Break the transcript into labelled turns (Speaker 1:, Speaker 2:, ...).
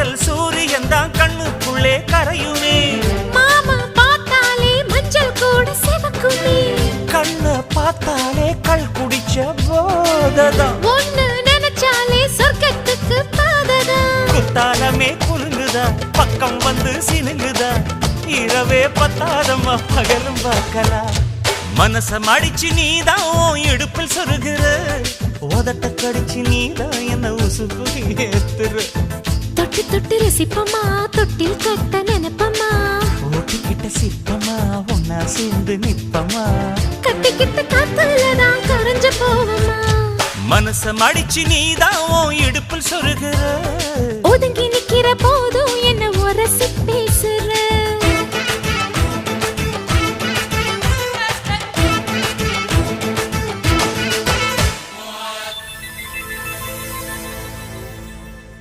Speaker 1: காதல் சூரியன் தான் கண்ணுக்குள்ளே கரையுமே.
Speaker 2: மாமா பார்த்தாலே மஞ்சள் கூட சிவக்குமே.
Speaker 1: கண்ண பார்த்தாலே கள் குடிச்ச போததான்.
Speaker 2: ஒண்ணு நினைச்சாலே சொர்க்கத்துக்கு பாததான்.
Speaker 1: குத்தாலமே குலுங்குதா பக்கம் வந்து சினுங்குதா. இரவே பத்தாதம்மா பகலும் பார்க்கலாம். மனச மடிச்சு நீதான் இடுப்பில் சொருகிற. உதட்ட கடிச்சு நீதான் என்ன உசுப்பு ஏத்துற.
Speaker 2: தொட்டு தொட்டு ரசிப்பமா தொட்டில் கட்ட நினைப்பமா.
Speaker 1: ஓட்டிக்கிட்ட சிப்பமா ஒன்னா சேர்ந்து நிப்பமா.
Speaker 2: கட்டிக்கிட்ட காத்துலதான் கரைஞ்சு போவமா.
Speaker 1: மனச மடிச்சு நீதான் இடுப்பில் சொருகிற.